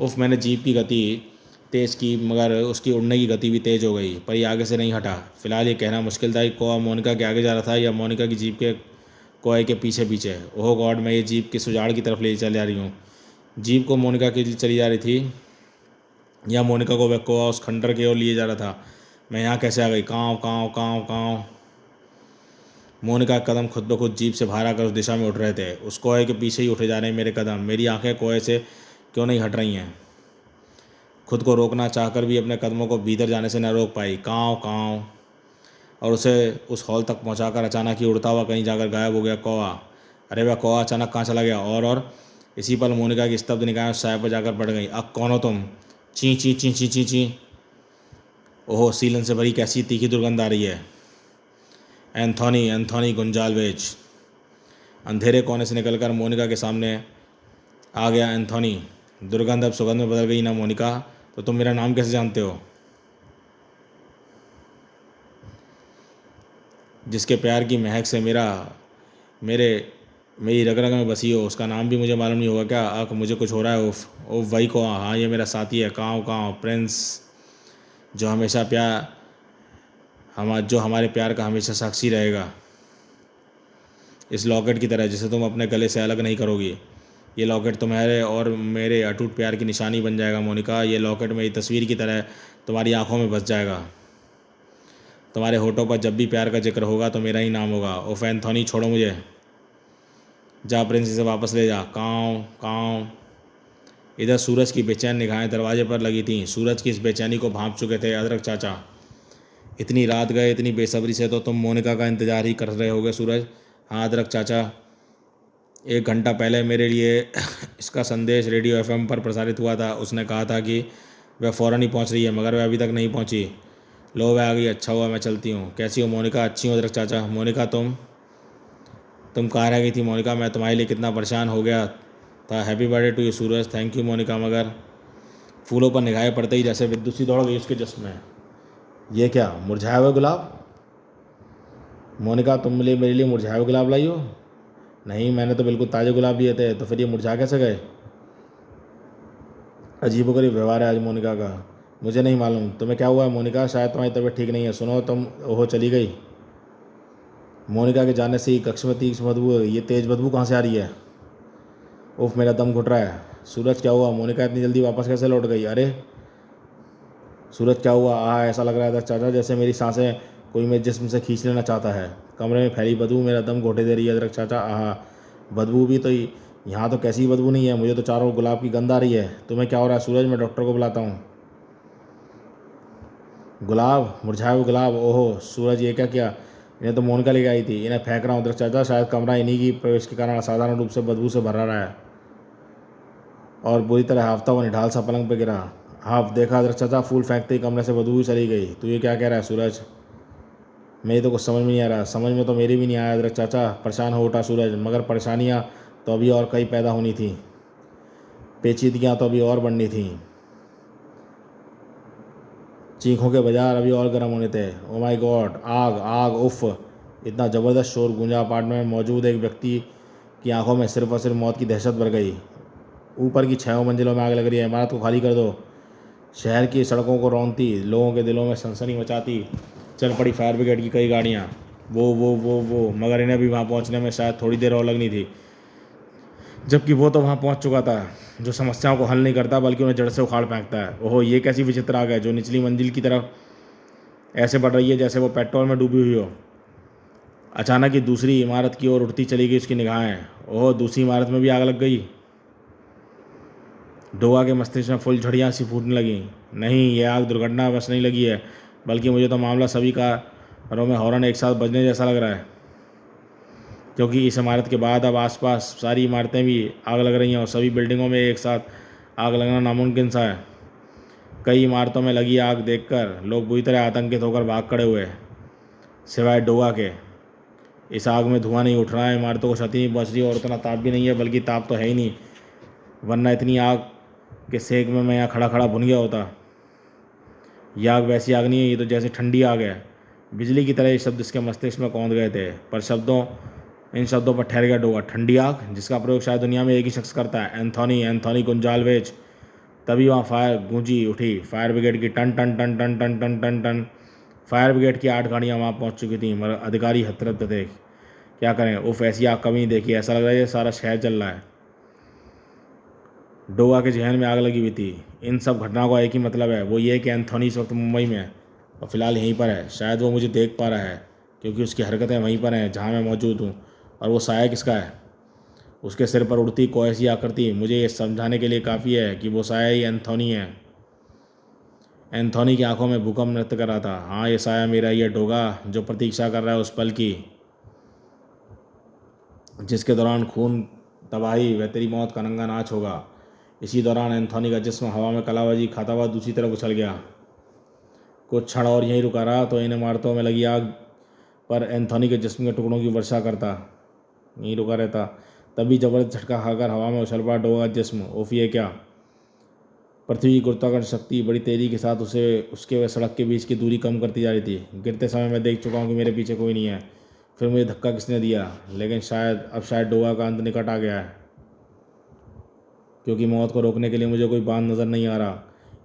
उफ, मैंने जीप की गति तेज़ की मगर उसकी उड़ने की गति भी तेज़ हो गई, पर ये आगे से नहीं हटा। फिलहाल ये कहना मुश्किल था कि कोआ मोनिका के आगे जा रहा था या मोनिका की जीप के कोए के पीछे पीछे। ओह गॉड, मैं ये जीप की सुजाड़ की तरफ ले चल जा रही हूँ। जीप को मोनिका के लिए चली जा रही थी या मोनिका को वह कोआ उस खंडर की ओर लिए जा रहा था। मैं यहाँ कैसे आ गई? काँव काँव काँव काँव। मोनिका के कदम खुद ब खुद जीप से बाहर आकर उस दिशा में उठ रहे थे। उस कोए के पीछे ही उठे जा रहे हैं मेरे कदम। मेरी आंखें कोए से क्यों नहीं हट रही हैं? खुद को रोकना चाहकर भी अपने कदमों को भीतर जाने से न रोक पाई। काँव काँव। और उसे उस हॉल तक पहुंचाकर अचानक ही उड़ता हुआ कहीं जाकर गायब हो गया कौआ। अरे वह कौआ अचानक कहाँ चला गया? और इसी पल मोनिका की स्तब्ध निगाहें उस साय पर जाकर पड़ गई। अब कौन हो तुम? ची ची ची ची ची ची। ओहो, सीलन से भरी कैसी तीखी दुर्गंध आ रही है। Anthony Anthony Gonsalves. अंधेरे कोने से निकलकर मोनिका के सामने आ गया एंथोनी। दुर्गंध अब सुगंध में बदल गई ना मोनिका? तो तुम मेरा नाम कैसे जानते हो? जिसके प्यार की महक से मेरी रग रग में बसी हो, उसका नाम भी मुझे मालूम नहीं होगा क्या? आख, मुझे कुछ हो रहा है। उफ उफ, वही को, हाँ ये मेरा साथी है। काँव काँव, प्रिंस, जो हमारे प्यार का हमेशा साक्षी रहेगा, इस लॉकेट की तरह जिसे तुम अपने गले से अलग नहीं करोगी। ये लॉकेट तुम्हारे और मेरे अटूट प्यार की निशानी बन जाएगा मोनिका। ये लॉकेट मेरी तस्वीर की तरह तुम्हारी आंखों में बस जाएगा। तुम्हारे होठों पर जब भी प्यार का जिक्र होगा तो मेरा ही नाम होगा। ओफ एंथोनी, छोड़ो मुझे। जा प्रिंस, इसे वापस ले जा। काँव काँव। इधर सूरज की बेचैन निगाहें दरवाजे पर लगी थीं। सूरज की इस बेचैनी को भांप चुके थे अदरक चाचा। इतनी रात गए, इतनी बेसब्री से तो तुम मोनिका का इंतजार ही कर रहे होगे सूरज। हाँ अदरक चाचा, 1 घंटा पहले मेरे लिए इसका संदेश रेडियो एफएम पर प्रसारित हुआ था। उसने कहा था कि वह फ़ौरन ही पहुंच रही है, मगर वह अभी तक नहीं पहुंची। लो वह आ गई। अच्छा हुआ, मैं चलती हूँ। कैसी हो मोनिका? अच्छी हूँ अदरक चाचा। मोनिका, तुम कहाँ रह गई थी मोनिका? मैं तुम्हारे लिए कितना परेशान हो गया था। Happy birthday to you Suraj. Thank you Monika. मगर फूलों पर निगाहें पड़ते ही जैसे विद्युत सी दौड़ गई उसके जिस्म में। ये क्या, मुरझाया हुआ गुलाब? मोनिका, तुम मेरे लिए मुरझाए हुए गुलाब लाई हो? नहीं, मैंने तो बिल्कुल ताज़े गुलाब लिए थे। तो फिर ये मुरझा कैसे गए? अजीबोगरीब व्यवहार है आज मोनिका का। मुझे नहीं मालूम। तुम्हें क्या हुआ है मोनिका? शायद तुम्हारी तबीयत ठीक नहीं है। सुनो तुम, ओहो चली गई। मोनिका के जाने से ही कक्ष में तीक्ष्ण बदबू है। ये तेज़ बदबू कहाँ से आ रही है? उफ, मेरा दम घुट रहा है। सूरज, क्या हुआ? मोनिका इतनी जल्दी वापस कैसे लौट गई? अरे सूरज, क्या हुआ? ऐसा लग रहा था चाचा जैसे मेरी सांसें कोई मेरे जिस्म से खींच लेना चाहता है। कमरे में फैली बदबू मेरा दम घोटे दे रही है अदरक चाचा। बदबू भी तो यहाँ तो कैसी बदबू नहीं है। मुझे तो चारों गुलाब की गंध आ रही है। तुम्हें क्या हो रहा है सूरज? मैं डॉक्टर को बुलाता हूँ। गुलाब, मुरझाए हुए गुलाब? ओहो सूरज, ये क्या किया? इन्हें तो मोनिका लेके आई थी। इन्हें फेंक रहा हूँ अदरक चाचा। शायद कमरा इन्हीं की प्रवेश के कारण असाधारण रूप से बदबू से भरा रहा है और बुरी तरह हाफता हुआ निढाल सा पलंग पर गिरा। हाँ देखा अदरक चाचा, फूल फेंकते ही कमरे से बदबू ही चली गई। तू ये क्या कह रहा है सूरज? मेरी तो कुछ समझ में नहीं आ रहा। समझ में तो मेरी भी नहीं आया अदरक चाचा। परेशान हो उठा सूरज। मगर परेशानियाँ तो अभी और कई पैदा होनी थी। पेचीदगियाँ तो अभी और बढ़नी थी। चीखों के बाजार अभी और गर्म होने थे। ओ माय गॉड, आग आग, उफ। इतना ज़बरदस्त शोर गूंजा। अपार्टमेंट में मौजूद एक व्यक्ति की आंखों में सिर्फ और सिर्फ मौत की दहशत भर गई। ऊपर की 6 मंजिलों में आग लग रही है। इमारत को खाली कर दो। शहर की सड़कों को रौंदती, लोगों के दिलों में सनसनी मचाती चल पड़ी फायर ब्रिगेड की कई गाड़ियाँ। वो मगर इन्हें भी वहाँ पहुँचने में शायद थोड़ी देर और लगनी थी, जबकि वो तो वहाँ पहुँच चुका था, जो समस्याओं को हल नहीं करता बल्कि उन्हें जड़ से उखाड़ फेंकता है। ओहो, ये कैसी विचित्र आग है जो निचली मंजिल की तरफ ऐसे बढ़ रही है जैसे वो पेट्रोल में डूबी हुई हो। अचानक ही दूसरी इमारत की ओर उठती चली गई उसकी निगाहें। ओह, दूसरी इमारत में भी आग लग गई। डोगा के मस्तिष्क में फुलझड़ियाँ सी फूटने लगीं। नहीं, यह आग दुर्घटना बस नहीं लगी है, बल्कि मुझे तो मामला सभी कारों में हॉर्न एक साथ बजने जैसा लग रहा है, क्योंकि इस इमारत के बाद अब आसपास सारी इमारतें भी आग लग रही हैं और सभी बिल्डिंगों में एक साथ आग लगना नामुमकिन सा है। कई इमारतों में लगी आग देखकर लोग बुरी तरह आतंकित होकर भाग खड़े हुए, सिवाय डोगा के। इस आग में धुआं नहीं उठ रहा है, इमारतों को क्षति नहीं पहुँच रही और उतना ताप भी नहीं है, बल्कि ताप तो है ही नहीं, वरना इतनी आग के सेक में मैं यहाँ खड़ा खड़ा भुन गया होता। यह आग वैसी आग नहीं है, ये तो जैसे ठंडी आग है। बिजली की तरह ये शब्द इसके मस्तिष्क में कौंध गए थे, पर इन शब्दों पर ठहर गया डोगा। ठंडी आग, जिसका प्रयोग शायद दुनिया में एक ही शख्स करता है, एंथोनी गुंजाल्वेज। तभी वहाँ फायर गूंजी उठी, फायर ब्रिगेड की टन टन टन टन टन टन टन टन। फायर ब्रिगेड की 8 गाड़ियाँ वहाँ पहुँच चुकी थी, मगर अधिकारी हतरत थे। क्या करें, उफ ऐसी आग कभी नहीं देखी, ऐसा लग रहा है ये सारा शहर जल रहा है। डोगा के जहन में आग लगी हुई थी। इन सब घटनाओं का एक ही मतलब है, वो ये कि एंथोनी इस वक्त मुंबई में है और फिलहाल यहीं पर है। शायद वो मुझे देख पा रहा है क्योंकि उसकी हरकतें वहीं पर हैं जहाँ मैं मौजूद हूँ। और वो साया किसका है? उसके सिर पर उड़ती कोई ऐसी आकृति मुझे ये समझाने के लिए काफ़ी है कि वो साया ही एंथोनी है। एंथोनी की आंखों में भूकंप नृत्य कर रहा था। हाँ, ये साया मेरा, ये डोगा जो प्रतीक्षा कर रहा है उस पल की जिसके दौरान खून, तबाही व तेरी मौत का नंगा नाच होगा। इसी दौरान एंथोनी का जिस्म हवा में कलाबाजी खाता हुआ दूसरी तरफ उछल गया। कुछ क्षण और यहीं रुका रहा तो इन इमारतों में लगी आग पर एंथोनी के जिस्म के टुकड़ों की वर्षा करता, यहीं रुका रहता। तभी जबरदस्त झटका खाकर हवा में उछल पड़ा डोगा जिस्म। ओफ, ये क्या! पृथ्वी की गुरुत्वाकर्षण शक्ति बड़ी तेजी के साथ उसे उसके व सड़क के बीच की दूरी कम करती जा रही थी। गिरते समय मैं देख चुका हूँ कि मेरे पीछे कोई नहीं है। फिर मुझे धक्का किसने दिया? लेकिन शायद डोगा का अंत निकट आ गया है, क्योंकि मौत को रोकने के लिए मुझे कोई बांध नज़र नहीं आ रहा।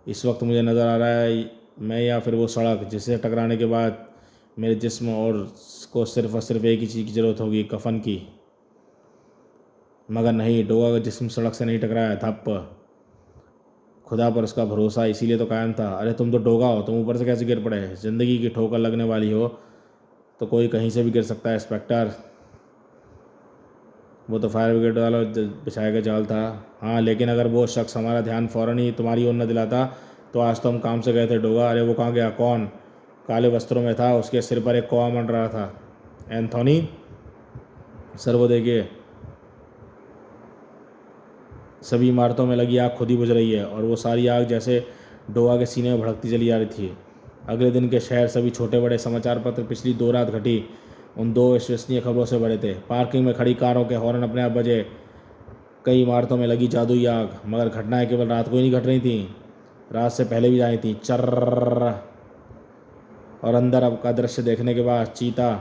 इस वक्त मुझे नज़र आ रहा है मैं या फिर वो सड़क जिसे टकराने के बाद मेरे जिस्म और को सिर्फ और सिर्फ एक ही चीज़ की ज़रूरत होगी, कफन की। मगर नहीं, डोगा का जिस्म सड़क से नहीं टकराया। धप्प! खुदा पर उसका भरोसा इसीलिए तो कायम था। अरे तुम तो डोगा हो, तुम ऊपर से कैसे गिर पड़े? ज़िंदगी की ठोकर लगने वाली हो तो कोई कहीं से भी गिर सकता है इंस्पेक्टर। वो तो फायर ब्रिगेड वाला बिछाया गया जाल था। हाँ, लेकिन अगर वो शख्स हमारा ध्यान फ़ौरन ही तुम्हारी ओर न दिलाता तो आज तो हम काम से गए थे डोगा। अरे वो कहाँ गया? कौन? काले वस्त्रों में था, उसके सिर पर एक कौवा मंड रहा था। एंथोनी सर, वो देखिए, सभी इमारतों में लगी आग खुद ही बुझ रही है और वो सारी आग जैसे डोगा के सीने में भड़कती चली जा रही थी। अगले दिन के शहर सभी छोटे बड़े समाचार पत्र पिछली 2 रात घटी उन 2 विश्वसनीय खबरों से भरे थे। पार्किंग में खड़ी कारों के हॉर्न अपने आप बजे, कई इमारतों में लगी जादुई आग। मगर घटनाएं केवल रात को ही नहीं घट रही थीं, रात से पहले भी जानी थी। चर्र! और अंदर अब का दृश्य देखने के बाद चीता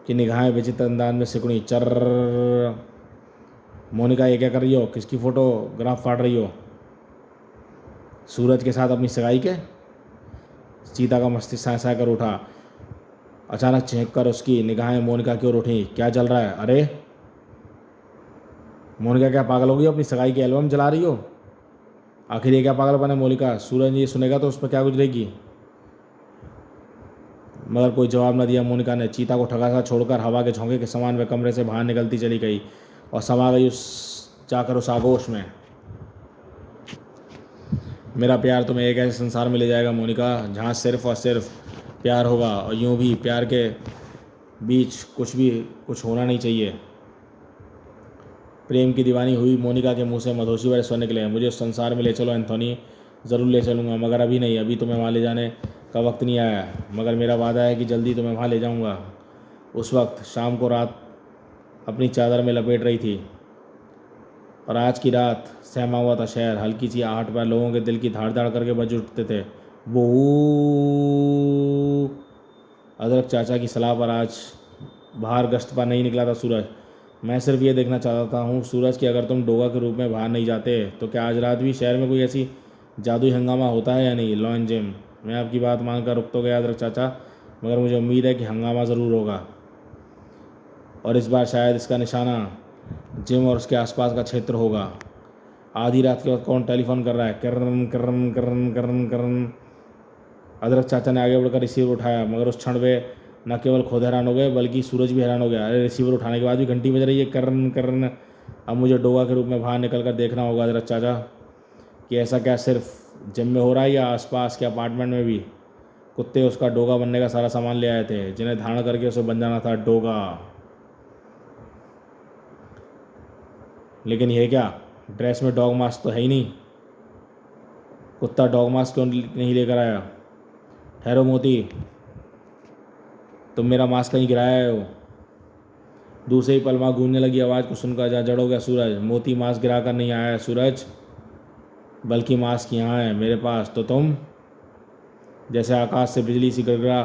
की निगाहें विचित्र अंदाज में सिकुड़ी। चर्र! मोनिका, ये क्या कर रही हो? किसकी फोटोग्राफ फाड़ रही हो? सूरज के साथ अपनी सगाई के? चीता का मस्तिष्क साय कर उठा। अचानक चहक कर उसकी निगाहें मोनिका की ओर उठी। क्या चल रहा है? अरे मोनिका, क्या पागल हो गई हो? अपनी सगाई की एल्बम जला रही हो? आखिर ये क्या पागलपन है मोनिका? सूरज ये सुनेगा तो उस पर क्या गुजरेगी? मगर कोई जवाब न दिया मोनिका ने। चीता को ठगा सा छोड़कर हवा के झोंके के समान वे कमरे से बाहर निकलती चली गई और समा गई उस आगोश में। मेरा प्यार तुम्हें एक ऐसे संसार में ले जाएगा मोनिका, जहाँ सिर्फ और सिर्फ प्यार होगा और यूं भी प्यार के बीच कुछ होना नहीं चाहिए। प्रेम की दीवानी हुई मोनिका के मुंह से मधोशी भरे स्वर निकले। मुझे उस संसार में ले चलो एंथोनी, ज़रूर ले चलूँगा, मगर अभी नहीं, अभी तुम्हें वहाँ ले जाने का वक्त नहीं आया है। मगर मेरा वादा है कि जल्दी तुम्हें वहाँ ले जाऊँगा। उस वक्त शाम को रात अपनी चादर में लपेट रही थी और आज की रात सहमा हुआ था शहर। हल्की सी आहट पर लोगों के दिल की धाड़ धाड़ करके बज उठते थे। वो अदरक चाचा की सलाह पर आज बाहर गश्त पर नहीं निकला था सूरज। मैं सिर्फ ये देखना चाहता हूँ सूरज कि अगर तुम डोगा के रूप में बाहर नहीं जाते तो क्या आज रात भी शहर में कोई ऐसी जादुई हंगामा होता है या नहीं। लॉन जिम, मैं आपकी बात मानकर रुक तो गया अदरक चाचा, मगर मुझे उम्मीद है कि हंगामा ज़रूर होगा और इस बार शायद इसका निशाना जिम और उसके आसपास का क्षेत्र होगा। आधी रात के वक्त कौन टेलीफोन कर रहा है? करन करन करन करन करन। अदरक चाचा ने आगे बढ़कर रिसीवर उठाया, मगर उस क्षण वे न केवल खुद हैरान हो गए बल्कि सूरज भी हैरान हो गया। अरे रिसीवर उठाने के बाद भी घंटी बज रही है, करन करन। अब मुझे डोगा के रूप में बाहर निकल कर देखना होगा अदरक चाचा कि ऐसा क्या सिर्फ जिम में हो रहा है या आसपास के अपार्टमेंट में भी। कुत्ते उसका डोगा बनने का सारा सामान ले आए थे जिन्हें धारण करके उसे बन जाना था डोगा। लेकिन यह क्या, ड्रेस में डॉग मास्क तो है ही नहीं। कुत्ता डॉग मास्क क्यों नहीं लेकर आया? ठहरो मोती, तुम मेरा मास्क कहीं गिराया हो? दूसरे ही पल वहाँ गूंजने लगी आवाज़ को सुनकर जहाँ जड़ हो गया सूरज। मोती मास्क गिरा कर नहीं आया है सूरज, बल्कि मास्क यहाँ है मेरे पास। तो तुम? जैसे आकाश से बिजली सी गड़गड़ा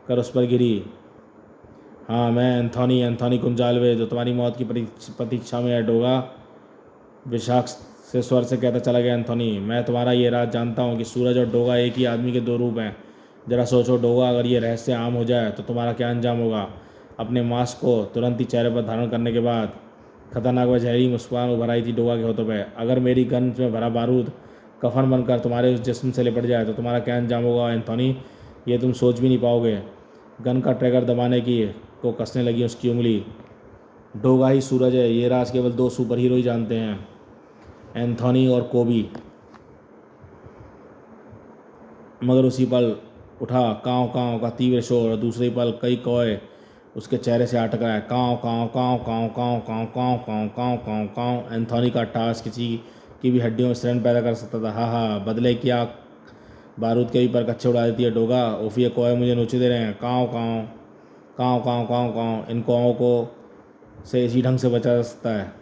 कर उस पर गिरी। हाँ, मैं एंथोनी कुंजालवे, जो तुम्हारी मौत की प्रतीक्षा में है डोगा। विषाक्त से स्वर से कहता चला गया एंथोनी। मैं तुम्हारा ये राज जानता हूँ कि सूरज और डोगा एक ही आदमी के दो रूप हैं। जरा सोचो डोगा, अगर ये रहस्य आम हो जाए तो तुम्हारा क्या अंजाम होगा। अपने मास्क को तुरंत ही चेहरे पर धारण करने के बाद खतरनाक व जहरी मुस्कान उभर आई थी डोगा के होठों पर। अगर मेरी गन में भरा बारूद कफन बनकर तुम्हारे उस जिस्म से लिपट जाए तो तुम्हारा क्या अंजाम होगा एंथोनी, ये तुम सोच भी नहीं पाओगे। गन का ट्रिगर दबाने की को कसने लगी उसकी उंगली। डोगा ही सूरज है, ये राज केवल दो सुपर हीरो ही जानते हैं, एंथोनी और कोबी। मगर उसी पल उठा काँव काँव का तीव्र शोर और दूसरे पल कई कौए उसके चेहरे से आ टकराए। काँव काँव काँव काँव काँव काँव काँव काँव काँव काँव काँव। एंथोनी का टास किसी की भी हड्डियों में शरण पैदा कर सकता था। हाँ हाँ, बदले की आग बारूद के भी पर कच्चे उड़ा देती है डोगा। उफ, ये कौए मुझे नोचे दे रहे हैं। काँव काँव काँव काँव काँव काँव। इन कौओं को से इसी ढंग से बचा जा सकता है।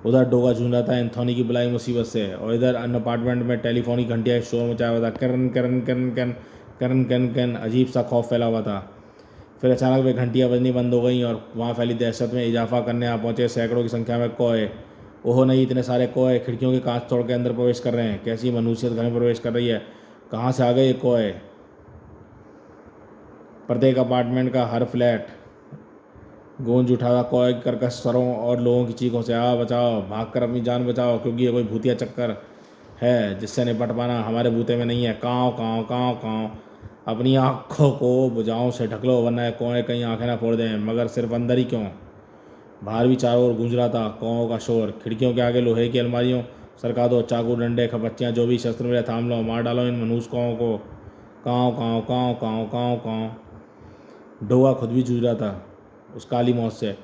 उधर डोगा झूम रहा था एंथोनी की बुलाई मुसीबत से, और इधर अन्य अपार्टमेंट में टेलीफोन की घंटियाँ शोर मचाया हुआ था। करन करन करन करन करन करन करन। अजीब सा खौफ फैला हुआ था। फिर अचानक वे घंटियाँ बजनी बंद हो गईं और वहाँ फैली दहशत में इजाफा करने आ पहुँचे सैकड़ों की संख्या में कौए। ओहो नहीं, इतने सारे कौए खिड़कियों के कांच तोड़ के अंदर प्रवेश कर रहे हैं। कैसी मनुष्यत घर में प्रवेश कर रही है। कहाँ से आ गए ये कौए। प्रत्येक अपार्टमेंट का हर फ्लैट गूंज उठा था कौए की कर्कश स्वरों और लोगों की चीखों से। आ बचाओ, भागकर अपनी जान बचाओ, क्योंकि ये कोई भूतिया चक्कर है जिससे निपट पाना हमारे बूते में नहीं है। काँव काँव काँव काँव। अपनी आँखों को भुजाओं से ढक लो वरना कौए कहीं आंखें ना फोड़ दें। मगर सिर्फ अंदर ही क्यों, बाहर भी चारों ओर गूंज रहा था कौओं का शोर। खिड़कियों के आगे लोहे की अलमारियों सरका दो, चाकू डंडे खपच्चियाँ जो भी शस्त्र मिले थाम लो, मार डालो इन मनूस कौओं को। काँव काँव काँव काँव काँव काँव। डोगा खुद भी जूझ रहा था उस काली मौत से।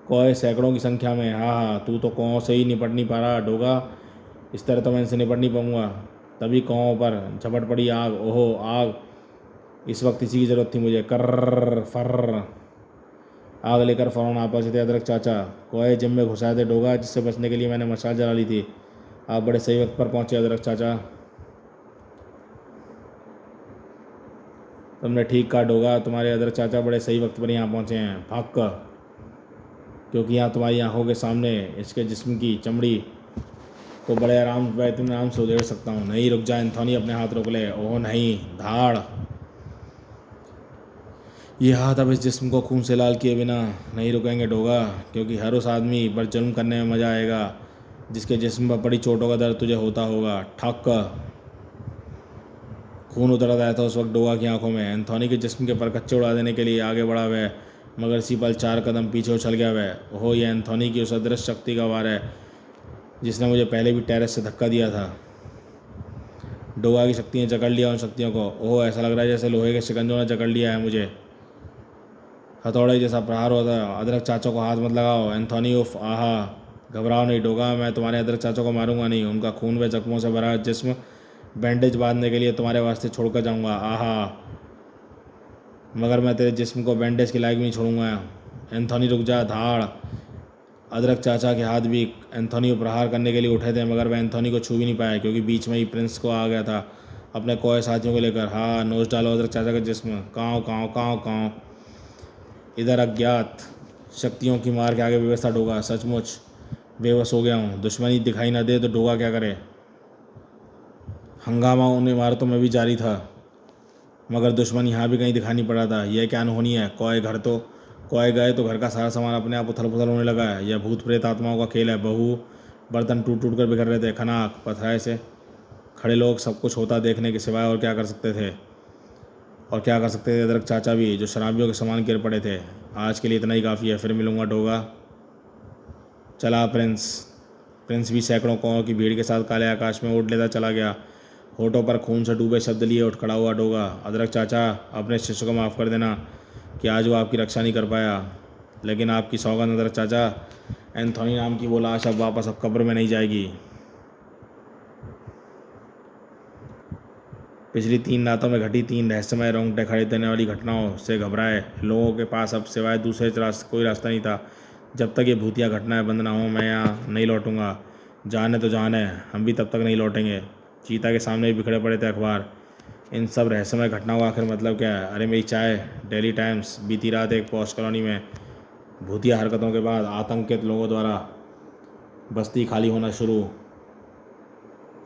कौए सैकड़ों की संख्या में। हाँ हाँ, तू तो कौओं से ही निपट नहीं पा रहा डोगा, इस तरह तो मैं इनसे निपट नहीं पाऊंगा। तभी कौओं पर झपट पड़ी आग। ओहो आग, इस वक्त इसी की ज़रूरत थी मुझे। कर्र फर्र। आग लेकर फ़ौरन आ पहुंचे थे अदरक चाचा। कौए जिम में घुसाए थे डोगा, जिससे बचने के लिए मैंने मशाल जला ली थी। आप बड़े सही वक्त पर पहुंचे अदरक चाचा। तुमने ठीक कहा डोगा, तुम्हारे अदरक चाचा बड़े सही वक्त पर यहाँ पहुँचे हैं। भाग कर, क्योंकि यहाँ तुम्हारी आंखों के सामने इसके जिस्म की चमड़ी को बड़े आराम व इत्मीनान से उधेड़ सकता हूँ। नहीं, रुक जा एंथोनी, अपने हाथ रोक ले। ओह नहीं, धाड़। ये हाथ अब इस जिस्म को खून से लाल किए बिना नहीं रुकेंगे डोगा, क्योंकि हर उस आदमी पर जुल्म करने में मज़ा आएगा जिसके जिस्म पर बड़ी चोटों का दर्द तुझे होता होगा। ठक। खून उतर रहा था उस वक्त डोगा की आंखों में। एंथोनी के जिस्म के पर कच्चे उड़ा देने के लिए आगे बढ़ा वह, मगर इसी पल 4 कदम पीछे उछल गया वह। ओहो, यह एंथोनी की उस अदृश्य शक्ति का वार है जिसने मुझे पहले भी टेरेस से धक्का दिया था। डोगा की शक्तियाँ जकड़ लिया उन शक्तियों को। ओह, ऐसा लग रहा है जैसे लोहे के शिकंजों ने जकड़ लिया है मुझे। हथौड़े जैसा प्रहार होता है। अदरक चाचा को हाथ मत लगाओ एंथोनी। उफ, आहा। घबराओ नहीं डोगा, मैं तुम्हारे अदरक चाचा को मारूंगा नहीं। उनका खून व जख्मों से भरा जिस्म बैंडेज बांधने के लिए तुम्हारे वास्ते छोड़कर जाऊंगा। आहा, मगर मैं तेरे जिस्म को बैंडेज के लायक भी नहीं छोड़ूंगा। एंथोनी रुक जा। धाड़। अदरक चाचा के हाथ भी एंथोनी को प्रहार करने के लिए उठे थे, मगर वह एंथोनी को छू भी नहीं पाया, क्योंकि बीच में ही प्रिंस को आ गया था अपने कौए साथियों को लेकर। हाँ, नोच डालो अदरक चाचा का जिस्म। काँव काँव काँव काँव। इधर अज्ञात शक्तियों की मार के आगे व्यवस्था डोगा। सचमुच बेबस हो गया हूँ। दुश्मनी दिखाई न दे तो डोगा क्या करे। हंगामा उन इमारतों में भी जारी था, मगर दुश्मन यहाँ भी कहीं दिखाई नहीं पड़ा था। यह क्या अनहोनी है। कौए गए तो घर का सारा सामान अपने आप उथल पुथल होने लगा है। यह भूत प्रेत आत्माओं का खेल है। बहू बर्तन टूट टूट कर बिखर रहे थे। खनाक पथराए से खड़े लोग सब कुछ होता देखने के सिवाय और क्या कर सकते थे। अदरक चाचा भी, जो शराबियों के सामान गिर पड़े थे। आज के लिए इतना ही काफ़ी है, फिर मिलूंगा डोगा। चला प्रिंस भी सैकड़ों कौओं की भीड़ के साथ काले आकाश में उड़ लेता चला गया। होठों पर खून से डूबे शब्द लिए उठ खड़ा हुआ डोगा। अदरक चाचा, अपने शिष्य को माफ़ कर देना कि आज वो आपकी रक्षा नहीं कर पाया, लेकिन आपकी सौगंध अदरक चाचा, एंथोनी नाम की वो लाश अब वापस कब्र में नहीं जाएगी। पिछली 3 रातों में घटी 3 रहस्यमय रोंगटे खड़े देने वाली घटनाओं से घबराए लोगों के पास अब सिवाय दूसरे कोई रास्ता नहीं था। जब तक ये भूतिया घटनाएं बंद ना हो मैं यहाँ नहीं लौटूंगा। जाने तो जान है, हम भी तब तक नहीं लौटेंगे। चीता के सामने भी बिखरे पड़े थे अखबार। इन सब रहस्यमय घटनाओं का आखिर मतलब क्या है। अरे मेरी चाय। Daily times. बीती रात एक पॉश कॉलोनी में भूतिया हरकतों के बाद आतंकित लोगों द्वारा बस्ती खाली होना शुरू।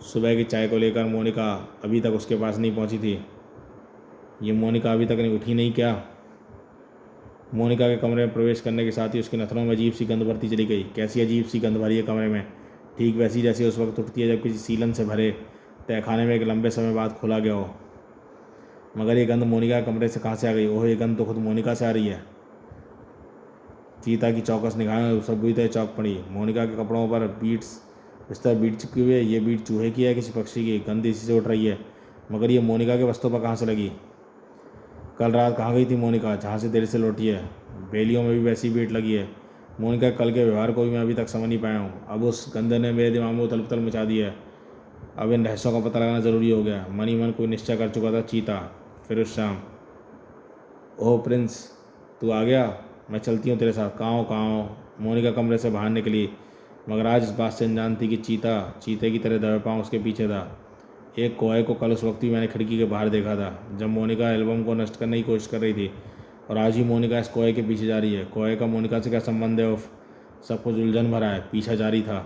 सुबह की चाय को लेकर मोनिका अभी तक उसके पास नहीं पहुंची थी। ये मोनिका अभी तक नहीं उठी नहीं क्या? मोनिका के कमरे में प्रवेश करने के साथ ही उसके नथनों में अजीब सी गंध भरती चली गई। कैसी अजीब सी गंध भरी है कमरे में, ठीक वैसी जैसी उस वक्त उठती है जब किसी सीलन से भरे तहखाने में एक लंबे समय बाद खोला गया हो। मगर ये गंध मोनिका के कमरे से कहाँ से आ गई? ओह, ये गंध तो खुद मोनिका से आ रही है। चीता की चौकस निगाहें सब बुरी तरह चौंक पड़ी। मोनिका के कपड़ों पर बिस्तर बीट चिपकी हुई है। ये बीट चूहे की है किसी पक्षी की? गंध इसी से उठ रही है। मगर ये मोनिका के वस्त्रों पर कहाँ से लगी? कल रात कहाँ गई थी मोनिका, जहाँ से देर से लौटी है? बेलियों में भी वैसी बीट लगी है। मोनिका कल के व्यवहार को भी मैं अभी तक समझ नहीं पाया हूँ। अब उस गंदे ने मेरे दिमाग में उथल पुथल मचा दी है। अब इन रहस्यों का पता लगाना ज़रूरी हो गया। मन ही मन कोई निश्चय कर चुका था चीता। फिर उस शाम, ओह प्रिंस, तू आ गया? मैं चलती हूँ तेरे साथ। कहाँ हो? मोनिका कमरे से बाहर निकली, मगर आज इस बात से अनजान थी कि चीता चीते की तरह दबे पाँव उसके पीछे था। एक कोए को कल उस वक्त भी मैंने खिड़की के बाहर देखा था, जब मोनिका एल्बम को नष्ट करने की कोशिश कर रही थी, और आज ही मोनिका इस कोए के पीछे जा रही है। कोए का मोनिका से क्या संबंध है? उफ, सब कुछ उलझन भरा है। पीछा जारी था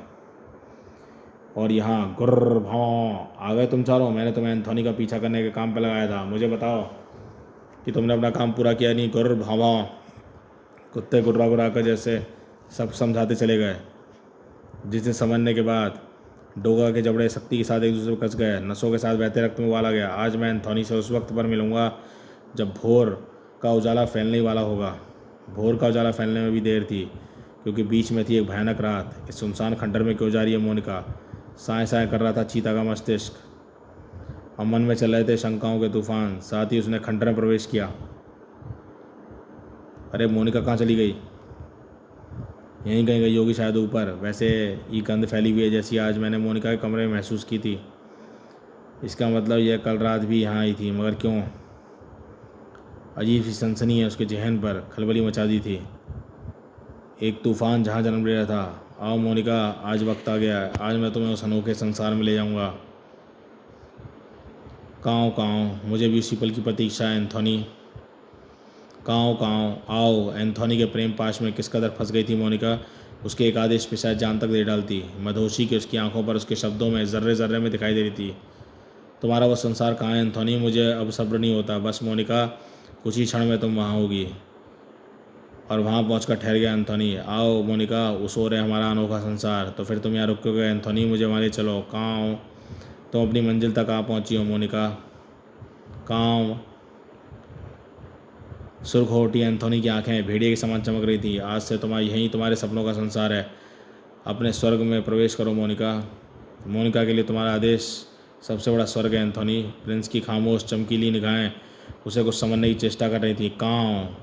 और यहाँ गुर्र भाव आ गए तुम चारों। मैंने तुम्हें एंथोनी का पीछा करने के काम पर लगाया था। मुझे बताओ कि तुमने अपना काम पूरा किया नहीं। गुर्र भावा, कुत्ते गुर्रा गुर्रा कर जैसे सब समझाते चले गए। जिस दिन समझने के बाद डोगा के जबड़े शक्ति के साथ एक दूसरे पर कस गए, नसों के साथ बहते रक्त में उबाला गया। आज मैं एंथोनी से उस वक्त पर मिलूंगा जब भोर का उजाला फैलने ही वाला होगा। भोर का उजाला फैलने में भी देर थी, क्योंकि बीच में थी एक भयानक रात। इस सुनसान खंडर में क्यों जा रही है मोनिका? साए साए कर रहा था चीता का मस्तिष्क, और मन में चल रहे थे शंकाओं के तूफान। साथ ही उसने खंडर में प्रवेश किया। अरे मोनिका कहाँ चली गई? यहीं कहीं गई होगी शायद ऊपर। वैसे ये गंध फैली हुई है जैसी आज मैंने मोनिका के कमरे में महसूस की थी। इसका मतलब यह कल रात भी यहाँ आई थी, मगर क्यों? अजीब सी सनसनी है उसके जहन पर खलबली मचा दी थी। एक तूफान जहाँ जन्म ले रहा था। आओ मोनिका, आज वक्त आ गया है। आज मैं तुम्हें उस अनोखे संसार में ले जाऊँगा। कहाँ मुझे भी उसी पल की प्रतीक्षा है एंथोनी। कहाँ आओ। एंथोनी के प्रेम पाश में किस कदर फंस गई थी मोनिका। उसके एक आदेश पे शायद जान तक दे डालती। मधोशी की उसकी आंखों पर उसके शब्दों में ज़र्रे ज़र्रे में दिखाई दे रही थी। तुम्हारा वो संसार कहाँ है एंथोनी? मुझे अब सब्र नहीं होता। बस मोनिका, कुछ ही क्षण में तुम वहाँ होगी। और वहाँ पहुँचकर ठहर गया एंथोनी। आओ मोनिका, उस ओर है हमारा अनोखा संसार। तो फिर तुम यहाँ रुकोगे एंथोनी? मुझे वहाँ ले चलो। कहाँ हो तुम? अपनी मंजिल तक आ पहुँची हो मोनिका? कहाँ? सुर्ख होठी एंथोनी की आंखें भेड़िए के समान चमक रही थी। आज से यही तुम्हारे सपनों का संसार है। अपने स्वर्ग में प्रवेश करो मोनिका। मोनिका के लिए तुम्हारा आदेश सबसे बड़ा स्वर्ग है एंथोनी। प्रिंस की खामोश चमकीली निगाहें उसे कुछ समझने की चेष्टा कर रही थी। कहाँ?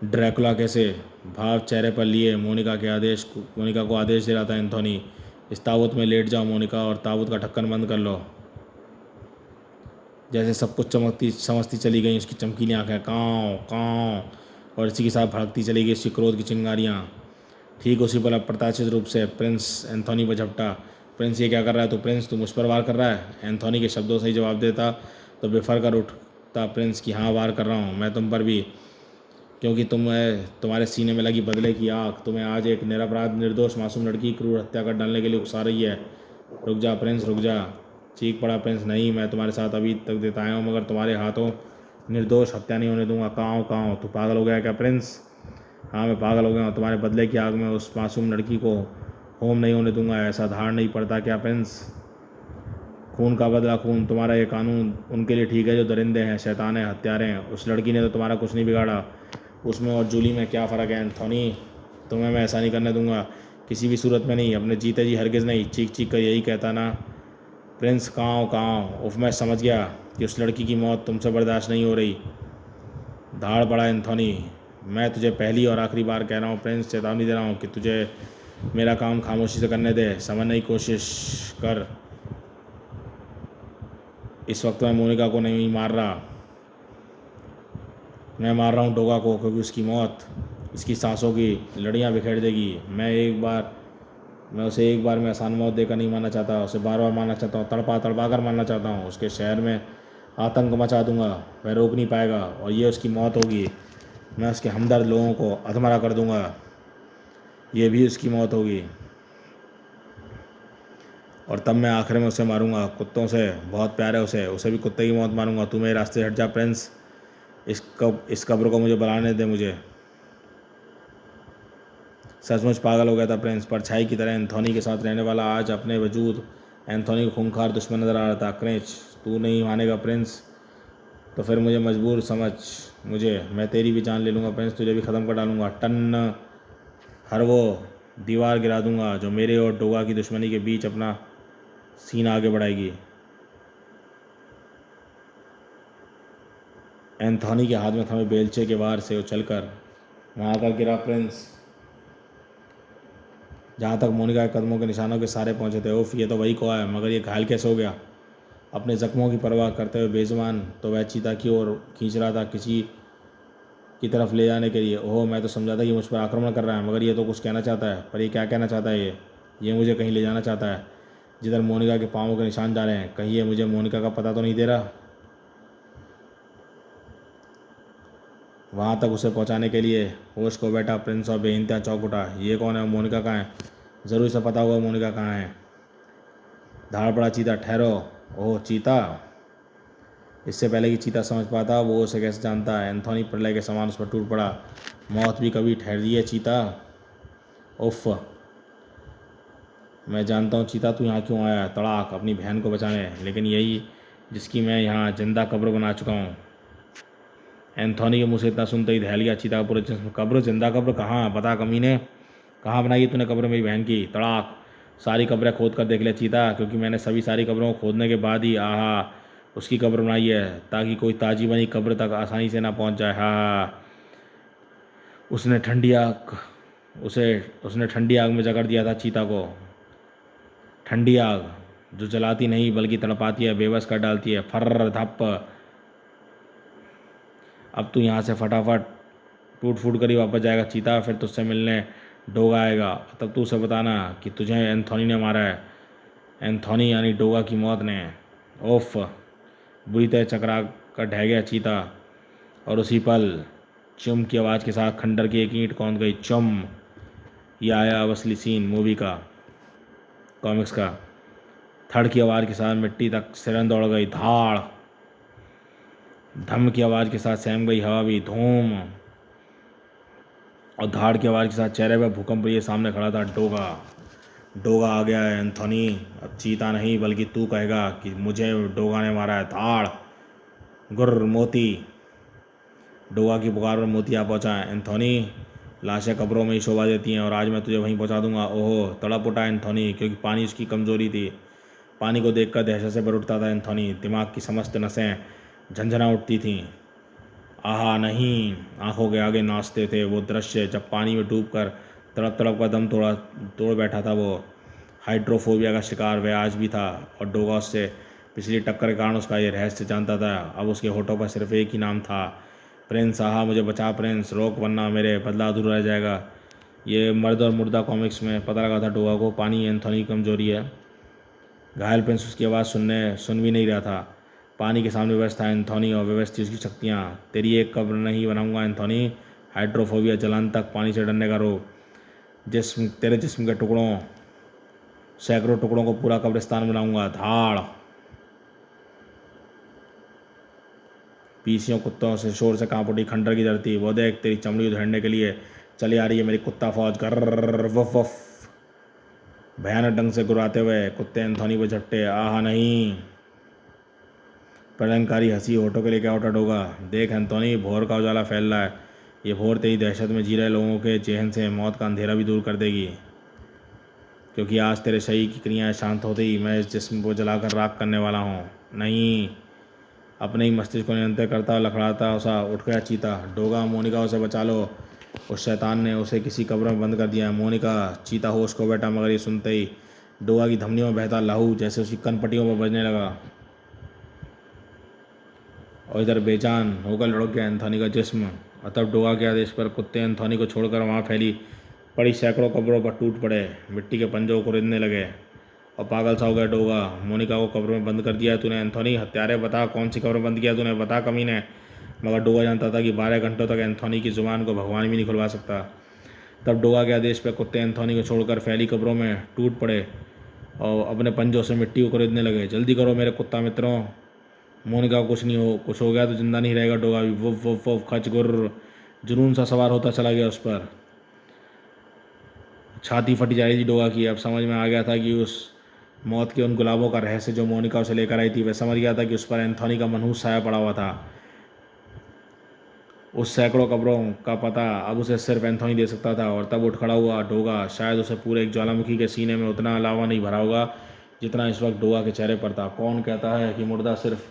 ड्रैकुला कैसे भाव चेहरे पर लिए मोनिका को आदेश दे रहा था एंथोनी। इस ताबूत में लेट जाओ मोनिका, और ताबूत का ढक्कन बंद कर लो। जैसे सब कुछ समझती चली गई उसकी चमकीली आंखें। काँव, और इसी के साथ भड़कती चली गई उसकी क्रोध की चिंगारियाँ। ठीक उसी पल अप्रत्याशित रूप से प्रिंस एंथोनी पर झपटा। प्रिंस, ये क्या कर रहा है? तो प्रिंस, तू मुझ पर वार कर रहा है? एंथोनी के शब्दों से ही जवाब देता तो बेफर कर उठता प्रिंस कि हाँ, वार कर रहा हूँ मैं तुम पर भी, क्योंकि तुम्हारे सीने में लगी बदले की आग तुम्हें आज एक निरपराध निर्दोष मासूम लड़की की क्रूर हत्या कर डालने के लिए उकसा रही है। रुक जा प्रिंस, रुक जा। चीख पड़ा प्रिंस। नहीं, मैं तुम्हारे साथ अभी तक देता आया हूँ, मगर तुम्हारे हाथों निर्दोष हत्या नहीं होने दूंगा। कहाँ तू पागल हो गया क्या प्रिंस? हाँ, मैं पागल हो गया हूँ। तुम्हारे बदले की आग में उस मासूम लड़की को होम नहीं होने दूंगा। ऐसा धार नहीं पड़ता क्या प्रिंस? खून का बदला खून, तुम्हारा ये कानून उनके लिए ठीक है जो दरिंदे हैं, शैतान हैं, हत्यारे हैं। उस लड़की ने तो तुम्हारा कुछ नहीं बिगाड़ा। उसमें और जूली में क्या फ़र्क है एंथोनी? तुम्हें मैं ऐसा नहीं करने दूंगा, किसी भी सूरत में नहीं, अपने जीते जी हरगिज़ नहीं। चीख चीख कर यही कहता ना प्रिंस। कहाँ? उफ, मैं समझ गया कि उस लड़की की मौत तुमसे बर्दाश्त नहीं हो रही। धाड़ पड़ा एंथोनी। मैं तुझे पहली और आखिरी बार कह रहा हूँ प्रिंस, चेतावनी दे रहा हूँ कि तुझे मेरा काम खामोशी से करने दे। समझने की कोशिश कर। इस वक्त मैं मोनिका को नहीं मार रहा, मैं मार रहा हूँ डोगा को, क्योंकि उसकी मौत इसकी सांसों की लड़ियाँ बिखेर देगी। मैं उसे एक बार में आसान मौत देकर नहीं मारना चाहता, उसे बार बार मारना चाहता हूँ, तड़पा तड़पा कर मारना चाहता हूँ। उसके शहर में आतंक मचा दूंगा, वह रोक नहीं पाएगा, और ये उसकी मौत होगी। मैं उसके हमदर्द लोगों को अधमरा कर दूंगा। ये भी उसकी मौत होगी, और तब मैं आखिर में उसे मारूंगा। कुत्तों से बहुत प्यार है उसे, उसे भी कुत्ते की मौत मारूंगा। तू मेरे रास्ते से हट जा प्रिंस, इस कब्र को मुझे बनाने दे मुझे। सचमुच पागल हो गया था प्रिंस। परछाई की तरह एंथोनी के साथ रहने वाला आज अपने वजूद एंथोनी को खूंखार दुश्मन नजर आ रहा था। क्रेच, तू नहीं मानेगा प्रिंस, तो फिर मुझे मजबूर समझ मुझे, मैं तेरी भी जान ले लूँगा प्रिंस, तुझे भी ख़त्म कर डालूंगा। टन हर वो दीवार गिरा दूंगा जो मेरे और डोगा की दुश्मनी के बीच अपना सीना आगे बढ़ाएगी। एंथोनी के हाथ में थमे बेलचे के वार से उछलकर वहाँ आकर गिरा प्रिंस, जहाँ तक मोनिका के कदमों के निशानों के सारे पहुँचे थे। उफ, ये तो वही कोआ है, मगर ये घायल कैसे हो गया? अपने जख्मों की परवाह करते हुए बेजुबान तो वह चीता की ओर खींच रहा था, किसी की तरफ ले जाने के लिए। ओह, मैं तो समझा था कि मुझ पर आक्रमण कर रहा है, मगर ये तो कुछ कहना चाहता है। पर ये क्या कहना चाहता है? ये मुझे कहीं ले जाना चाहता है, जिधर मोनिका के पाँवों के निशान जा रहे हैं। कहीं ये मुझे मोनिका का पता तो नहीं दे रहा? वहाँ तक उसे पहुँचाने के लिए होश को बैठा प्रिंस और बेइंतहा चौंक उठा। ये कौन है? मोनिका कहाँ है? ज़रूर इसे पता होगा मोनिका कहाँ है। धाड़ पड़ा चीता, ठहरो। ओह चीता! इससे पहले कि चीता समझ पाता वो उसे कैसे जानता है, एंथोनी प्रलय के समान उस पर टूट पड़ा। मौत भी कभी ठहरी है चीता? उफ, मैं जानता हूँ चीता, तू यहाँ क्यों आया? तड़ाक, अपनी बहन को बचाने, लेकिन यही जिसकी मैं यहाँ जिंदा कब्र बना चुका हूँ। एंथोनी के मुँह से इतना सुनते ही दहल गया चीता का पूरा जिस्म। कब्र? जिंदा कब्र कहाँ? बता कमीने, कहाँ बनाई है तूने कब्र मेरी बहन की? तड़ाक, सारी कब्रें खोद कर देख ले चीता, क्योंकि मैंने सभी सारी कब्रों को खोदने के बाद ही आहा उसकी कब्र बनाई है, ताकि कोई ताजी बनी कब्र तक आसानी से ना पहुंच जाए। हाँ, उसने ठंडी आग उसने ठंडी आग में जकड़ दिया था चीता को। ठंडी आग जो जलाती नहीं बल्कि तड़पाती है, बेबस कर डालती है। फर्र धप, अब तू यहाँ से फटाफट टूट फूट कर ही वापस जाएगा चीता, फिर तुझसे मिलने डोगा आएगा, तब तू उसे बताना कि तुझे एंथोनी ने मारा है। एंथोनी यानी डोगा की मौत ने। ओफ, बुरी तरह चकरा कर ढह गया चीता, और उसी पल चुम की आवाज़ के साथ खंडर की एक ईंट कौंध गई। चुम! ये आया अब असली सीन मूवी का, कॉमिक्स का। थड़ की आवाज़ के साथ मिट्टी तक सिरन दौड़ गई। धाड़! धम की आवाज़ के साथ सहम गई हवा भी। धूम! और धाड़ की आवाज़ के साथ चेहरे पर भूकंप लिए सामने खड़ा था डोगा। डोगा आ गया है एंथोनी, अब चीता नहीं बल्कि तू कहेगा कि मुझे डोगा ने मारा है। धाड़! गुर्र! मोती! डोगा की पुकार पर मोती आ पहुंचा। एंथोनी, लाशें कब्रों में ही शोभा देती हैं, और आज मैं तुझे वहीं पहुंचा दूंगा। ओहो, तड़प उठा एंथोनी, क्योंकि पानी उसकी कमजोरी थी। पानी को देखकर दहशत से भर उठता था एंथोनी, दिमाग की समस्त नसें झंझना उठती थीं। आहा नहीं, आंखों के आगे नाचते थे वो दृश्य, जब पानी में डूबकर तड़प तड़प का दम तोड़ बैठा था वो। हाइड्रोफोबिया का शिकार वह आज भी था, और डोगा उससे पिछली टक्कर के कारण उसका ये रहस्य जानता था। अब उसके होठों पर सिर्फ एक ही नाम था, प्रिंस। आहा, मुझे बचा प्रिंस, रोक वरना मेरे बदला अधूरा रह जाएगा। ये मर्द और मुर्दा कॉमिक्स में पता लगा था डोगा को पानी एंथोनी की कमजोरी है। घायल प्रिंस उसकी आवाज़ सुन भी नहीं रहा था। पानी के सामने व्यवस्था है एंथोनी, और व्यवस्थित उसकी शक्तियाँ। तेरी एक कब्र नहीं बनाऊंगा एंथोनी। हाइड्रोफोबिया, जलन तक पानी से डरने का रोग, तेरे जिस्म के टुकड़ों, सैकड़ों टुकड़ों को पूरा कब्रिस्तान बनाऊंगा। धाड़! पीसियों कुत्तों से शोर से कांप उठी खंडर की धरती। वो देख, तेरी चमड़ी उधेड़ने के लिए चली आ रही है मेरी कुत्ता फौज। कर वफ वफ, भयानक ढंग से गुर्राते हुए कुत्ते एंथोनी पर झपटे। आहा नहीं! प्रलयंकारी हंसी होठों के लिए क्या उठा डोगा। देख एंथोनी, भोर का उजाला फैल रहा है। ये भोर तेरी दहशत में जी रहे लोगों के जेहन से मौत का अंधेरा भी दूर कर देगी, क्योंकि आज तेरे शरीर की क्रियाएं शांत होते ही मैं इस जिस्म को जलाकर राख करने वाला हूँ। नहीं! अपने ही मस्तिष्क को नियंत्रित करता लखड़ाता सा उठ गया चीता। डोगा, मोनिका, उसे बचा लो, उस शैतान ने उसे किसी कब्र में बंद कर दिया है। मोनिका! चीता होश को बैठा, मगर ये सुनते ही डोगा की धमनियों में बहता लहू जैसे उसकी कनपट्टियों पर बजने लगा, और इधर बेजान होकर लुढ़क गया एंथोनी का जिस्म। और तब डोगा के आदेश पर कुत्ते एंथोनी को छोड़कर वहाँ फैली पड़ी सैकड़ों कब्रों पर टूट पड़े, मिट्टी के पंजों को रिदने लगे। और पागल सा हो गया डोगा। मोनिका को कब्र में बंद कर दिया है तूने एंथोनी, हत्यारे, बता कौन सी कब्र में बंद किया तूने, बता कमीने। मगर डोगा जानता था कि 12 घंटों तक एंथोनी की जुबान को भगवान भी नहीं खुलवा सकता। तब डोगा के आदेश पर कुत्ते एंथोनी को छोड़कर फैली कब्रों में टूट पड़े और अपने पंजों से मिट्टी को खरीदने लगे। जल्दी करो मेरे कुत्ता मित्रों, मोनिका को कुछ हो गया तो जिंदा नहीं रहेगा। डोगा भी वुफ वुफ वुफ खच गुर्र जुनून सा सवार होता चला गया उस पर। छाती फट जा रही थी डोगा की। अब समझ में आ गया था कि उस मौत के उन गुलाबों का रहस्य जो मोनिका उसे लेकर आई थी। वह समझ गया था कि उस पर एंथोनी का मनहूस साया पड़ा हुआ था। उस सैकड़ों कब्रों का पता अब उसे सिर्फ एंथोनी दे सकता था। और तब उठ खड़ा हुआ डोगा। शायद उसे पूरे एक ज्वालामुखी के सीने में उतना लावा नहीं भरा होगा जितना इस वक्त डोगा के चेहरे पर था। कौन कहता है कि मुर्दा सिर्फ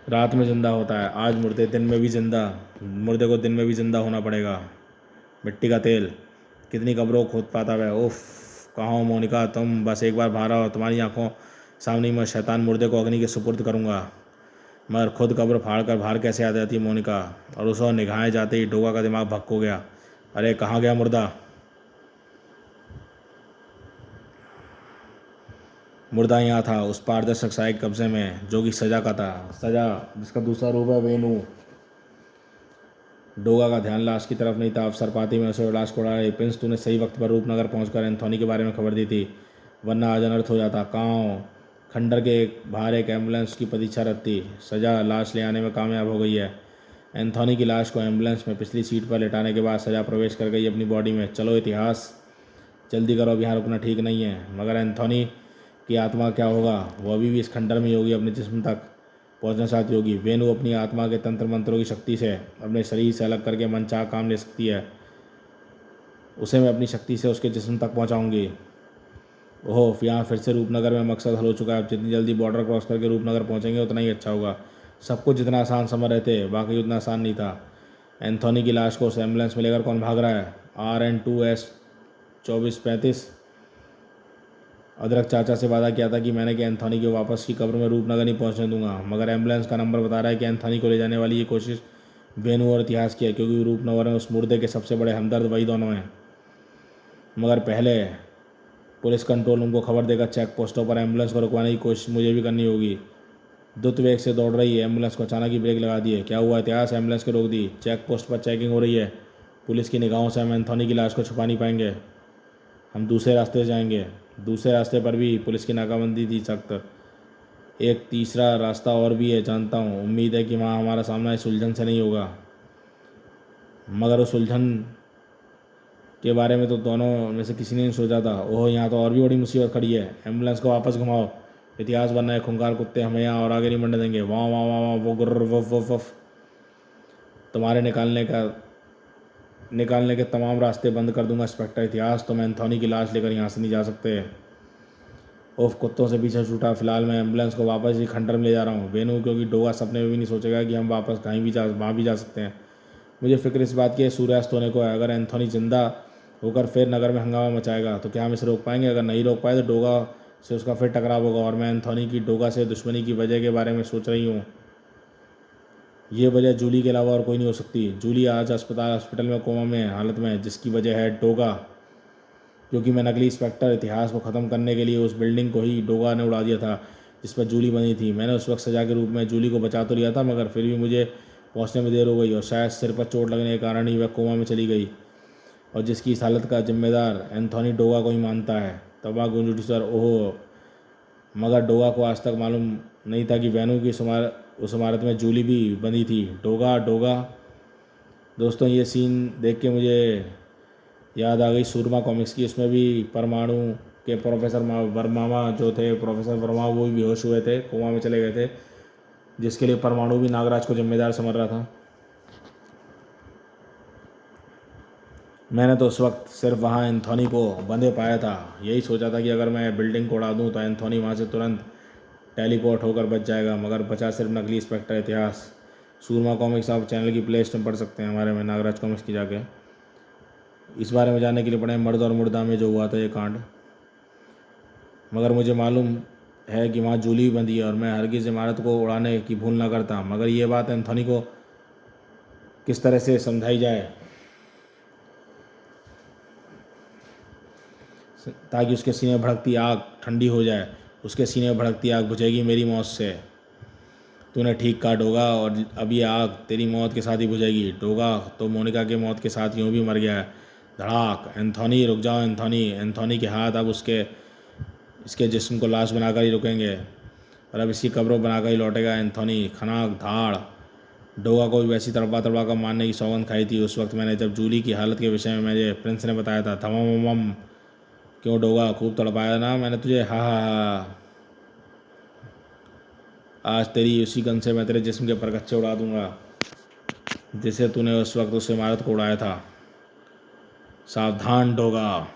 रात में ज़िंदा होता है? आज मुर्दे को दिन में भी ज़िंदा होना पड़ेगा। मिट्टी का तेल कितनी कब्रों खोद पाता वह। उफ, कहाँ हो मोनिका तुम? बस एक बार बाहर आओ, तुम्हारी आंखों सामने मैं शैतान मुर्दे को अग्नि के सुपुर्द करूँगा। मगर खुद कब्र फाड़ कर बाहर कैसे आ जाती है मोनिका? और उस और निगाहें जाते ही डोगा का दिमाग भक्क हो गया। अरे कहाँ गया मुर्दा? मुर्दा यहाँ था, उस पारदर्शक साए के कब्जे में, जो कि सजा का था। सजा जिसका दूसरा रूप है वेनू। डोगा का ध्यान लाश की तरफ नहीं था। अवसर पाती में उसे लाश को उड़ा रही। प्रिंस, तूने सही वक्त पर रूपनगर पहुंचकर एंथोनी के बारे में खबर दी थी, वरना आज अनर्थ हो जाता। कहाँ? खंडर के बाहर एक एम्बुलेंस की प्रतीक्षारत थी। सजा लाश ले आने में कामयाब हो गई है। एंथोनी की लाश को एम्बुलेंस में पिछली सीट पर लेटाने के बाद सजा प्रवेश कर गई अपनी बॉडी में। चलो इतिहास, जल्दी करो, अब यहाँ रुकना ठीक नहीं है। मगर एंथोनी की आत्मा क्या होगा? वो अभी भी इस खंडर में ही होगी, अपने जिस्म तक पहुंचना चाहती होगी। वेनू अपनी आत्मा के तंत्र मंत्रों की शक्ति से अपने शरीर से अलग करके मनचाहा काम ले सकती है। उसे मैं अपनी शक्ति से उसके जिस्म तक पहुंचाऊंगी। ओह, यहाँ फिर से रूपनगर में मकसद हल हो चुका है। अब जितनी जल्दी बॉर्डर क्रॉस करके रूपनगर पहुंचेंगे उतना ही अच्छा होगा। सब कुछ जितना आसान समझ रहे थे, बाकी उतना आसान नहीं था। एंथोनी की लाश को उस एम्बुलेंस में लेकर कौन भाग रहा है? RN2S 2435। अदरक चाचा से वादा किया था कि मैंने कि एंथोनी को वापस की कब्र में रूपनगर नहीं पहुंचने दूंगा। मगर एम्बुलेंस का नंबर बता रहा है कि एंथोनी को ले जाने वाली ये कोशिश वेनू और इतिहास की है, क्योंकि रूपनगर में उस मुर्दे के सबसे बड़े हमदर्द वही दोनों हैं। मगर पहले पुलिस कंट्रोल रूम को खबर देकर चेक पोस्टों पर एम्बुलेंस को रुकवाने की कोशिश मुझे भी करनी होगी। द्रुत वेग से दौड़ रही है एम्बुलेंस को अचानक ही ब्रेक लगा दिए। क्या हुआ इतिहास? एम्बुलेंस को रोक दी। चेक पोस्ट पर चेकिंग हो रही है। पुलिस की निगाहों से हम एंथोनी की लाश को छुपा नहीं पाएंगे। हम दूसरे रास्ते से जाएंगे। दूसरे रास्ते पर भी पुलिस की नाकाबंदी थी सख्त। एक तीसरा रास्ता और भी है, जानता हूँ। उम्मीद है कि वहाँ हमारा सामना इस उलझन से नहीं होगा। मगर उस उलझन के बारे में तो दोनों में से किसी ने नहीं सोचा था। ओह, यहाँ तो और भी बड़ी मुसीबत खड़ी है। एम्बुलेंस को वापस घुमाओ। इतिहास बनना है खूंखार कुत्ते, हमें यहाँ और आगे नहीं बढ़ने देंगे। वाह वाह वाह वाह, वो गुर्र वफ वफ वफ। तुम्हारे निकालने के तमाम रास्ते बंद कर दूंगा इंस्पेक्टर इतिहास। तुम एंथोनी की लाश लेकर यहाँ से नहीं जा सकते। उफ, कुत्तों से पीछे छूटा। फिलहाल मैं एम्बुलेंस को वापस ही खंडर में ले जा रहा हूँ वेनू, क्योंकि डोगा सपने में भी नहीं सोचेगा कि हम वापस वहाँ भी जा सकते हैं। मुझे फिक्र इस बात की है, सूर्यास्त होने को है। अगर एंथोनी जिंदा होकर फिर नगर में हंगामा मचाएगा तो क्या हम इसे रोक पाएंगे? अगर नहीं रोक पाए तो डोगा से उसका फिर टकराव होगा। और मैं एंथोनी की डोगा से दुश्मनी की वजह के बारे में सोच रही हूँ। ये वजह जूली के अलावा और कोई नहीं हो सकती। जूली आज हॉस्पिटल में कोमा में हालत में है, जिसकी वजह है डोगा। क्योंकि मैं नकली इंस्पेक्टर इतिहास को ख़त्म करने के लिए उस बिल्डिंग को ही डोगा ने उड़ा दिया था जिस पर जूली बनी थी। मैंने उस वक्त सजा के रूप में जूली को बचा तो लिया था, मगर फिर भी मुझे पहुंचने में देर हो गई और शायद सिर पर चोट लगने के कारण ही वह कोमा में चली गई। और जिसकी इस हालत का जिम्मेदार एंथोनी डोगा को ही मानता है। तबाह गूंज उठी सर। ओह, मगर डोगा को आज तक मालूम नहीं था कि वेनू की उस इमारत में जूली भी बंधी थी। डोगा डोगा। दोस्तों, ये सीन देख के मुझे याद आ गई सूरमा कॉमिक्स की। उसमें भी परमाणु के प्रोफेसर वर्मा जो थे, प्रोफेसर वर्मा, वो भी बेहोश हुए थे, कोमा में चले गए थे, जिसके लिए परमाणु भी नागराज को जिम्मेदार समझ रहा था। मैंने तो उस वक्त सिर्फ वहाँ एंथोनी को बंधे पाया था। यही सोचा था कि अगर मैं बिल्डिंग को उड़ा दूँ तो एंथोनी वहाँ से तुरंत टेलीपोर्ट होकर बच जाएगा, मगर बचा सिर्फ नकली इंस्पेक्टर इतिहास। सूरमा कॉमिक्स आप चैनल की प्लेलिस्ट में पढ़ सकते हैं हमारे में, नागराज कॉमिक्स की जाके। इस बारे में जानने के लिए पढ़ें मर्द और मुर्दा में जो हुआ था ये कांड। मगर मुझे मालूम है कि वहाँ जूली भी बंधी है और मैं हरगिज़ इमारत को उड़ाने की भूल ना करता। मगर ये बात एंथोनी को किस तरह से समझाई जाए ताकि उसके सीने में भड़कती आग ठंडी हो जाए। उसके सीने में भड़कती आग बुझेगी मेरी मौत से। तूने ठीक कहा डोगा, और अब ये आग तेरी मौत के साथ ही बुझेगी। डोगा तो मोनिका के मौत के साथ यूँ भी मर गया है। धड़ाक। एंथोनी रुक जाओ एंथोनी। एंथोनी के हाथ अब इसके जिस्म को लाश बनाकर ही रुकेंगे और अब इसकी कब्र बनाकर ही लौटेगा एंथोनी। खनाक धाड़। डोगा को भी वैसी तड़पा तड़पा कर मारने की सौगंध खाई थी उस वक्त मैंने, जब जूली की हालत के विषय में मुझे प्रिंस ने बताया था। थमम। क्यों डोगा, खूब तड़पाया ना मैंने तुझे। हा हा हा। आज तेरी उसी गन से मैं तेरे जिस्म के परगच्चे उड़ा दूंगा जिसे तूने उस वक्त उस इमारत को उड़ाया था। सावधान डोगा।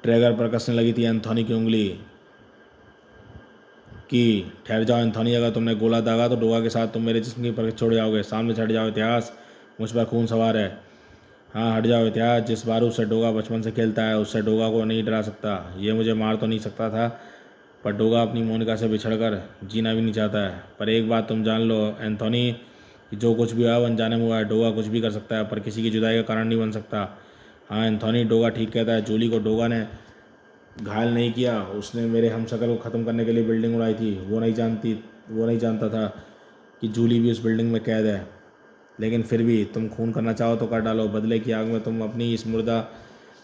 ट्रैगर पर कसने लगी थी एंथोनी की उंगली कि ठहर जाओ एंथोनी, अगर तुमने गोला दागा तो डोगा के साथ तुम मेरे जिस्म की परख छोड़ जाओगे। सामने से हट जाओ इतिहास, मुझ पर खून सवार है। हाँ हट जाओ इतिहास, जिस बारूद से डोगा बचपन से खेलता है उससे डोगा को नहीं डरा सकता। ये मुझे मार तो नहीं सकता था पर डोगा अपनी मोनिका से बिछड़कर जीना भी नहीं चाहता है। पर एक बात तुम जान लो एंथोनी कि जो कुछ भी हुआ वो अनजाने में हुआ है। डोगा कुछ भी कर सकता है पर किसी की जुदाई का कारण नहीं बन सकता। हाँ एंथोनी, डोगा ठीक कहता है। जूली को डोगा ने घायल नहीं किया, उसने मेरे हमशक्ल को ख़त्म करने के लिए बिल्डिंग उड़ाई थी। वो नहीं जानता था कि जूली भी उस बिल्डिंग में कैद है। लेकिन फिर भी तुम खून करना चाहो तो कर डालो। बदले की आग में तुम अपनी इस मुर्दा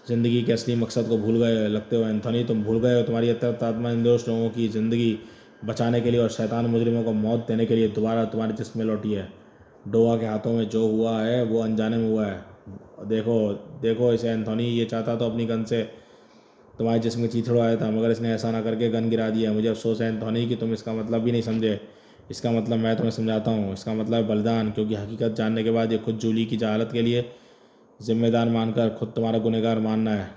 ज़िंदगी के असली मकसद को भूल गए लगते हो एंथोनी। तुम भूल गए हो तुम्हारी अत्यंत आत्मा निर्दोष लोगों की ज़िंदगी बचाने के लिए और शैतान मुजरिमों को मौत देने के लिए दोबारा तुम्हारे जिस्म में लौटी है। डोगा के हाथों में जो हुआ है वो अनजाने में हुआ है। देखो इसे एंथोनी, ये चाहता तो अपनी गन से तुम्हारे जिस्म में चीथड़ आया था मगर इसने ऐसा ना करके गन गिरा दिया। मुझे अफसोस है एंथोनी कि तुम इसका मतलब भी नहीं समझे। इसका मतलब मैं तुम्हें समझाता हूँ। इसका मतलब है बलिदान, क्योंकि हकीकत जानने के बाद ये खुद जूली की जहालत के लिए जिम्मेदार मानकर खुद तुम्हारा गुनहगार मानना है।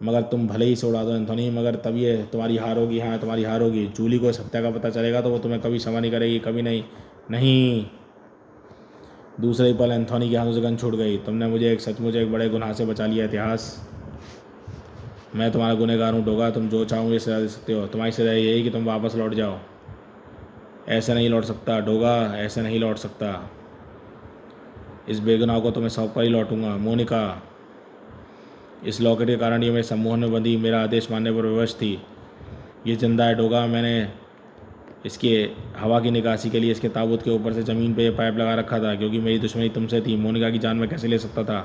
मगर तुम भले ही इसे उड़ा दो एंथोनी, मगर तब ये तुम्हारी हार होगी। हाँ तुम्हारी हार होगी। जूली को इस हत्या का पता चलेगा तो वो तुम्हें कभी क्षमा नहीं करेगी, कभी नहीं। नहीं। दूसरे ही पल एंथोनी के हाथों से गन छूट गई। तुमने मुझे सचमुच एक बड़े गुनाह से बचा लिया इतिहास। मैं तुम्हारा गुनहगार हूँ डोगा। तुम जो चाहो मुझे सजा दे सकते हो। तुम्हारी सजा यही कि तुम वापस लौट जाओ। ऐसे नहीं लौट सकता डोगा, ऐसे नहीं लौट सकता। इस बेगुनाह को तुम्हें सौंप कर ही लौटूंगा। मोनिका, इस लॉकेट के कारण ये मेरे सम्मोहन में बंधी मेरा आदेश मानने पर विवश थी। ये जिंदा है डोगा। मैंने इसके हवा की निकासी के लिए इसके ताबूत के ऊपर से ज़मीन पे ये पाइप लगा रखा था क्योंकि मेरी दुश्मनी तुमसे थी। मोनिका की जान मैं कैसे ले सकता था।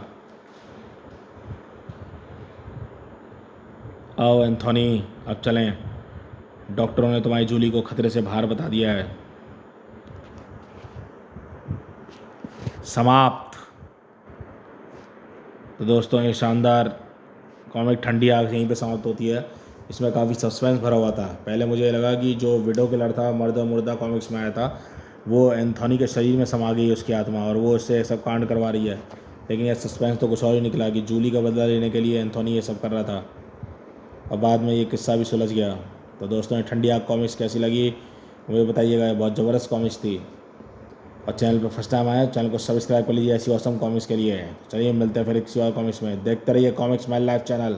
आओ एंथोनी अब चलें। डॉक्टरों ने तुम्हारी जूली को खतरे से बाहर बता दिया है। समाप्त। तो दोस्तों ये शानदार कॉमिक ठंडी आग यहीं पे समाप्त होती है। इसमें काफ़ी सस्पेंस भरा हुआ था। पहले मुझे लगा कि जो विडो किलर था मर्द और मुर्दा कॉमिक्स में आया था वो एंथोनी के शरीर में समा गई उसकी आत्मा और वो उससे सब कांड करवा रही है। लेकिन यह सस्पेंस तो कुछ और ही निकला कि जूली का बदला लेने के लिए एंथोनी ये सब कर रहा था और बाद में ये किस्सा भी सुलझ गया। तो दोस्तों ठंडी आग कॉमिक्स कैसी लगी मुझे बताइएगा। बहुत ज़बरदस्त कॉमिक्स थी और चैनल पर फर्स्ट टाइम आया चैनल को सब्सक्राइब कर लीजिए ऐसी ऑसम कॉमिक्स के लिए। चलिए मिलते हैं फिर किसी और कॉमिक्स में। देखते रहिए कॉमिक्स माय लाइफ चैनल।